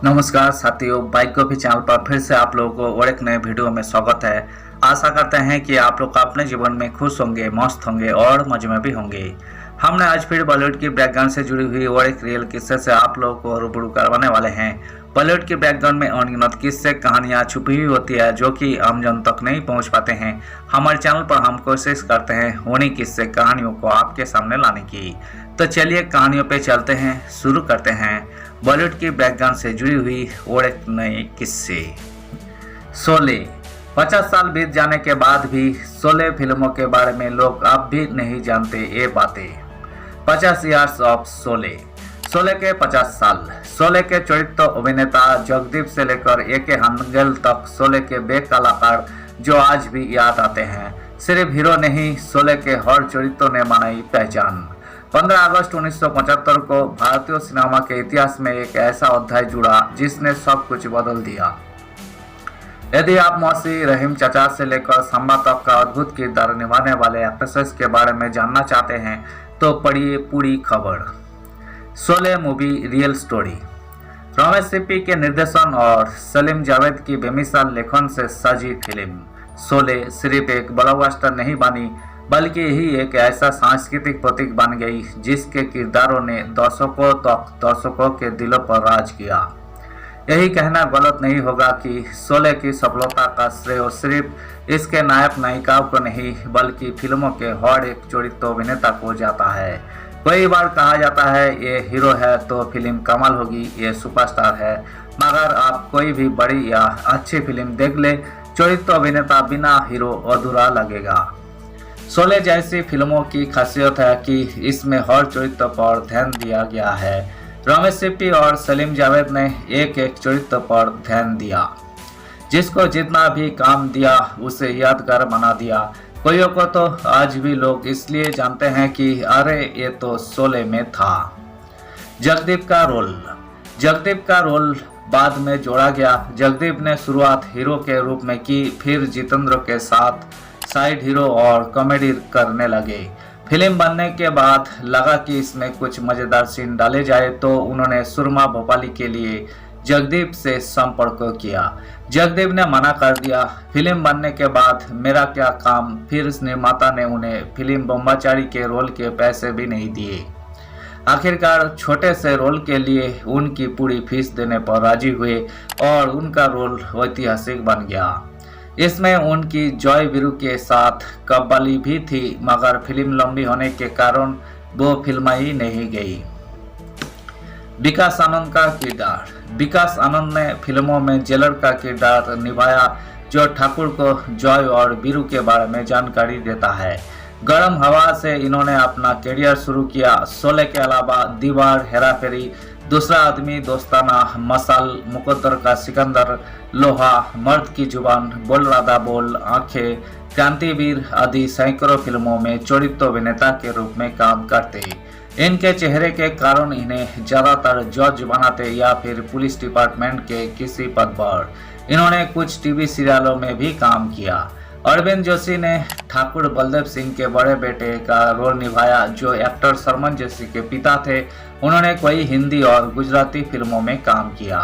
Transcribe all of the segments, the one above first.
नमस्कार साथियों, बाइक को भी चैनल पर फिर से आप लोगों को और एक नए वीडियो में स्वागत है। आशा करते हैं कि आप लोग अपने जीवन में खुश होंगे, मस्त होंगे और मजे में भी होंगे। हमने आज फिर बॉलीवुड की बैकग्राउंड से जुड़ी हुई और एक रियल किस्से से आप लोगों को रूबरू करवाने वाले हैं। बॉलीवुड की बैकग्राउंड में अनगिनत किस्से कहानियां छुपी हुई होती है जो कि आमजन तक नहीं पहुंच पाते हैं। हमारे चैनल पर हम कोशिश करते हैं उन्हीं किस्से कहानियों को आपके सामने लाने की। तो चलिए कहानियों पे चलते हैं, शुरू करते हैं बॉलीवुड की बैकग्राउंड से जुड़ी हुई और एक नए किस्से। शोले। 50 साल बीत जाने के बाद भी शोले फिल्मों के बारे में लोग अब भी नहीं जानते ये बातें। 50 ईयर्स ऑफ शोले। शोले के 50 साल। शोले के चरित्र अभिनेता जगदीप से लेकर ए.के. हंगेल तक शोले के वे कलाकार जो आज भी याद आते हैं। सिर्फ हीरो नहीं, शोले के हर चरित्रों ने बनाई पहचान। 15 अगस्त 1975 को भारतीय सिनेमा के इतिहास में एक ऐसा अध्याय जुड़ा जिसने सब कुछ बदल दिया। यदि आप मौसी, रहीम चाचा से लेकर संबा तक का अद्भुत किरदार निभाने वाले एक्ट्रेसेस के बारे में जानना चाहते हैं तो पढ़िए पूरी खबर। Sholay movie real story. Ramesh Sippy के निर्देशन और सलीम जावेद की बेमिसाल लेखन से सजी फिल्म शोले सिर्फ एक ब्लॉकबस्टर नहीं बनी बल्कि यही एक ऐसा सांस्कृतिक प्रतीक बन गई जिसके किरदारों ने दर्शकों के दिलों पर राज किया। यही कहना गलत नहीं होगा कि शोले की सफलता का श्रेय सिर्फ इसके नायक नायिकाओं को नहीं बल्कि फिल्मों के हर एक चरित्र अभिनेता को जाता है। कई बार कहा जाता है ये हीरो है तो फिल्म कमाल होगी, ये सुपरस्टार है, मगर आप कोई भी बड़ी या अच्छी फिल्म देख ले, चरित्र अभिनेता बिना हीरो अधूरा लगेगा। शोले जैसी फिल्मों की खासियत है कि इसमें हर चरित्र पर ध्यान दिया गया है। रमेश सिप्पी और सलीम जावेद ने एक एक चरित्र पर ध्यान दिया, जिसको जितना भी काम दिया उसे यादगार बना दिया। कोइयों को तो आज भी लोग इसलिए जानते हैं कि अरे ये तो शोले में था। जगदीप का रोल बाद में जोड़ा गया। जगदीप ने शुरुआत हीरो के रूप में की, फिर जितेंद्र के साथ साइड हीरो और कॉमेडी करने लगे। फिल्म बनने के बाद लगा कि इसमें कुछ मजेदार सीन डाले जाए तो उन्होंने सुरमा भोपाली के लिए जगदीप से संपर्क किया। जगदीप ने मना कर दिया। फिल्म बनने के बाद मेरा क्या काम, फिर निर्माता ने उन्हें फिल्म ब्रह्मचारी के रोल के पैसे भी नहीं दिए। आखिरकार छोटे से रोल के लिए उनकी पूरी फीस देने पर राजी हुए और उनका रोल ऐतिहासिक बन गया। इसमें उनकी जॉय वीरू के साथ कव्वाली भी थी, मगर फिल्म लंबी होने के कारण वो फिल्माई नहीं गई। विकास आनंद का किरदार। विकास आनंद ने फिल्मों में जेलर का किरदार निभाया जो ठाकुर को जॉय और वीरू के बारे में जानकारी देता है। गर्म हवा से इन्होंने अपना करियर शुरू किया। शोले के अलावा दीवार, हेरा फेरी, दूसरा आदमी, दोस्ताना, मसाल, मुकद्दर का सिकंदर, लोहा, मर्द की जुबान, बोल राधा बोल, आंखें, क्रांतिवीर आदि सैकड़ों फिल्मों में चरित्र अभिनेता के रूप में काम करते। इनके चेहरे के कारण इन्हें ज्यादातर जज बनाते या फिर पुलिस डिपार्टमेंट के किसी पद पर। इन्होंने कुछ टीवी सीरियलों में भी काम किया। अरविंद जोशी ने ठाकुर बलदेव सिंह के बड़े बेटे का रोल निभाया जो एक्टर सरमन जोशी के पिता थे। उन्होंने कई हिंदी और गुजराती फिल्मों में काम किया।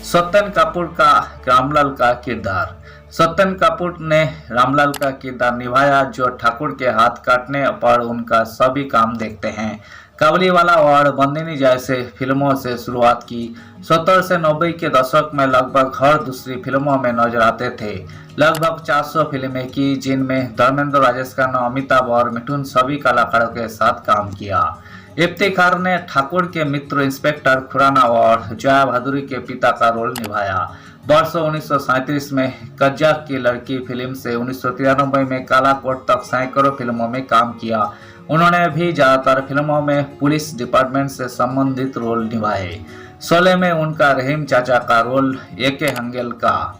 सत्यन कपूर का रामलाल का किरदार। सत्यन कपूर ने रामलाल का किरदार निभाया जो ठाकुर के हाथ काटने पर उनका सभी काम देखते हैं। काबुलीवाला और बंदिनी जैसे फिल्मों से शुरुआत की। 70 से 90 के दशक में लगभग हर दूसरी फिल्मों में नजर आते थे। लगभग 400 फिल्में की जिनमें धर्मेंद्र, राजेश खन्ना, अमिताभ और मिठुन सभी कलाकारों के साथ काम किया। इफ्तिखार ने ठाकुर के मित्र इंस्पेक्टर खुराना और जया भादुरी के पिता का रोल निभाया। वर्ष 1937 में कज्जा की लड़की फिल्म से 1993 में काला कोट तक सैकड़ों फिल्मों में काम किया। उन्होंने भी ज्यादातर फिल्मों में पुलिस डिपार्टमेंट से संबंधित रोल निभाए। शोले में उनका रहीम चाचा का रोल ए.के. हंगेल का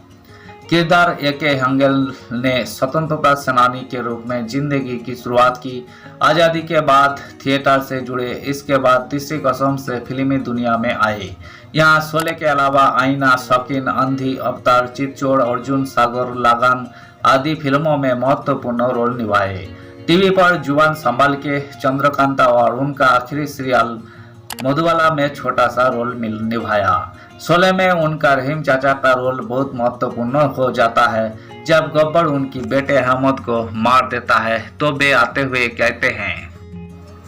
किरदार। ए.के. हंगेल ने स्वतंत्रता सेनानी के रूप में जिंदगी की शुरुआत की। आज़ादी के बाद थिएटर से जुड़े, इसके बाद तीसरी कसम से फिल्मी दुनिया में आए। यहाँ शोले के अलावा आईना, शौकीन, अंधी, अवतार, चितचोर, अर्जुन, सागर, लगान आदि फिल्मों में महत्वपूर्ण रोल निभाए। टीवी पर जुबान संभाल के, चंद्रकांता और उनका आखिरी सीरियल मधुबाला में छोटा सा रोल निभाया। शोले में उनका रहीम चाचा का रोल बहुत महत्वपूर्ण हो जाता है। जब गब्बर उनकी बेटे अहमद को मार देता है तो वे आते हुए कहते हैं,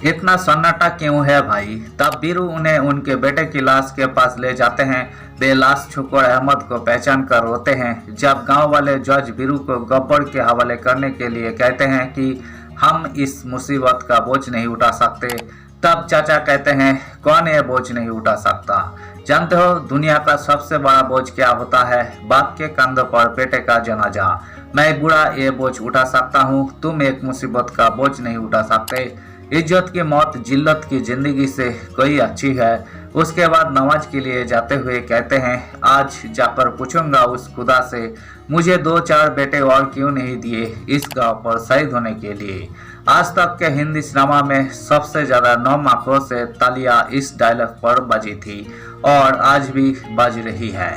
इतना सन्नाटा क्यों है भाई। तब बीरू उन्हें उनके बेटे की लाश के पास ले जाते हैं। वे लाश छूकर अहमद को पहचान कर रोते हैं। जब गांव वाले जज बीरू को गब्बर के हवाले करने के लिए कहते हैं कि हम इस मुसीबत का बोझ नहीं उठा सकते, तब चाचा कहते हैं, कौन ये बोझ नहीं उठा सकता। जानते हो दुनिया का सबसे बड़ा बोझ क्या होता है? बाप के कंधों पर बेटे का जनाजा। मैं बूढ़ा ये बोझ उठा सकता हूँ, तुम एक मुसीबत का बोझ नहीं उठा सकते। इज्जत की मौत जिल्लत की जिंदगी से कोई अच्छी है। उसके बाद नमाज के लिए जाते हुए कहते हैं, आज जाकर पूछूंगा उस खुदा से मुझे 2-4 बेटे और क्यों नहीं दिए इस गांव पर शहीद होने के लिए। आज तक के हिंदी सिनेमा में सबसे ज्यादा 9 आंखों से तालियां इस डायलॉग पर बजी थी और आज भी बज रही है।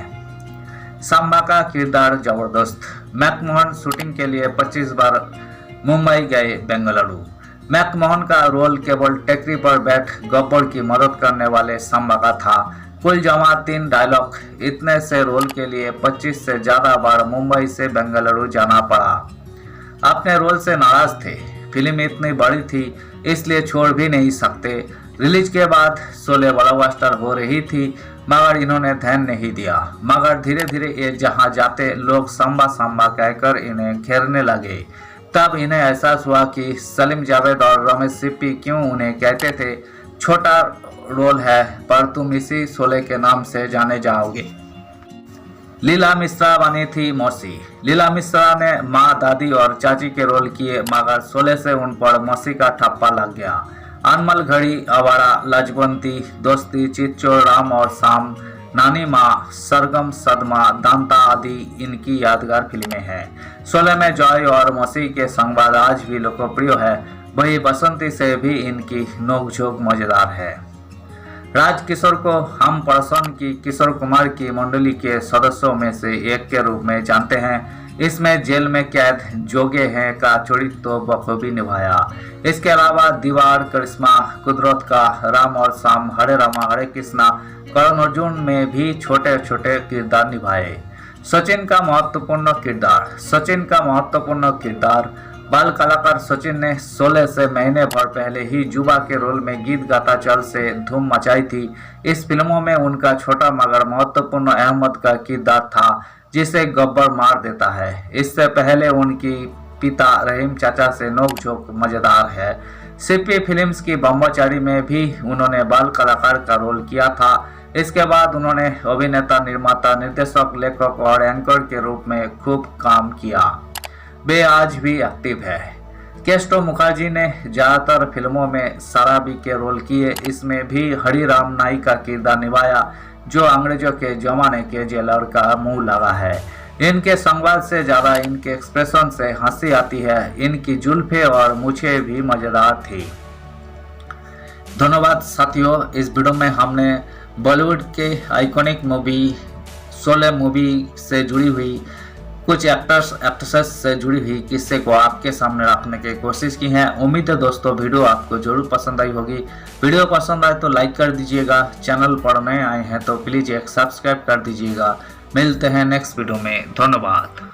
सांबा का किरदार जबरदस्त। मैकमोहन शूटिंग के लिए 25 बार मुंबई गए बेंगलुरु। मैकमोहन का रोल केवल टेकरी पर बैठ गब्बर की मदद करने वाले सांबा का था। कुल जमा 3 डायलॉग। इतने से रोल के लिए 25 से ज्यादा बार मुंबई से बेंगलुरु जाना पड़ा। अपने रोल से नाराज थे। फिल्म इतनी बड़ी थी इसलिए छोड़ भी नहीं सकते। रिलीज के बाद शोले ब्लॉकबस्टर हो रही थी मगर इन्होंने ध्यान नहीं दिया। मगर धीरे धीरे ये जहां जाते लोग सांबा सांबा कहकर इन्हें घेरने लगे। तब इन्हें एहसास हुआ कि सलीम जावेद और रमेश सिप्पी क्यों उन्हें कहते थे, छोटा रोल है पर तुम इसी शोले के नाम से जाने जाओगे। लीला मिश्रा बनी थी मौसी। लीला मिश्रा ने माँ, दादी और चाची के रोल किए मगर शोले से उन पर मौसी का ठप्पा लग गया। अनमल घड़ी, आवारा, लाजवंती, दोस्ती, चितचोर, राम और शाम, नानी माँ, सरगम, सदमा, दांता आदि इनकी यादगार फिल्में हैं। शोले में जॉय और मौसी के संवाद आज भी लोकप्रिय है। वही बसंती से भी इनकी नोकझोंक मजेदार है। राज किशोर को हम पड़ोसन की किशोर कुमार की मंडली के सदस्यों में से एक के रूप में जानते हैं। इसमें जेल में कैद जोगे हैं का चरित्र तो बखूबी निभाया। इसके अलावा दीवार, करिश्मा, कुदरत का, राम और शाम, हरे रामा हरे कृष्णा, करण अर्जुन में भी छोटे छोटे किरदार निभाए। सचिन का महत्वपूर्ण किरदार। बाल कलाकार सचिन ने शोले से महीने भर पहले ही जुबा के रोल में गीत गाता चल से धूम मचाई थी। इस फिल्मों में उनका छोटा मगर महत्वपूर्ण अहमद का किरदार था जिसे गब्बर मार देता है। इससे पहले उनकी पिता रहीम चाचा से नोकझोंक मजेदार है। सिप्पी फिल्म्स की ब्रह्मचारी में भी उन्होंने बाल कलाकार का रोल किया था। इसके बाद उन्होंने अभिनेता, निर्माता, निर्देशक, लेखक और एंकर के रूप में खूब काम किया। वे आज भी एक्टिव है। केस्टो मुखर्जी ने ज्यादातर फिल्मों में साराबी के रोल किए। इसमें भी हरिराम नाई का किरदार निभाया जो अंग्रेजों के जमाने के जेलर का मुंह लगा है। इनके संवाद से ज्यादा इनके एक्सप्रेशन से हंसी आती है। इनकी जुल्फे और मूछें भी मजेदार थी। धन्यवाद साथियों। इस वीडियो में हमने बॉलीवुड के आइकॉनिक मूवी शोले मूवी से जुड़ी हुई कुछ एक्टर्स एक्ट्रेसेस से जुड़ी हुई किस्से को आपके सामने रखने की कोशिश की है। उम्मीद है दोस्तों वीडियो आपको जरूर पसंद आई होगी। वीडियो पसंद आए तो लाइक कर दीजिएगा। चैनल पर नए आए हैं तो प्लीज एक सब्सक्राइब कर दीजिएगा। मिलते हैं नेक्स्ट वीडियो में। धन्यवाद।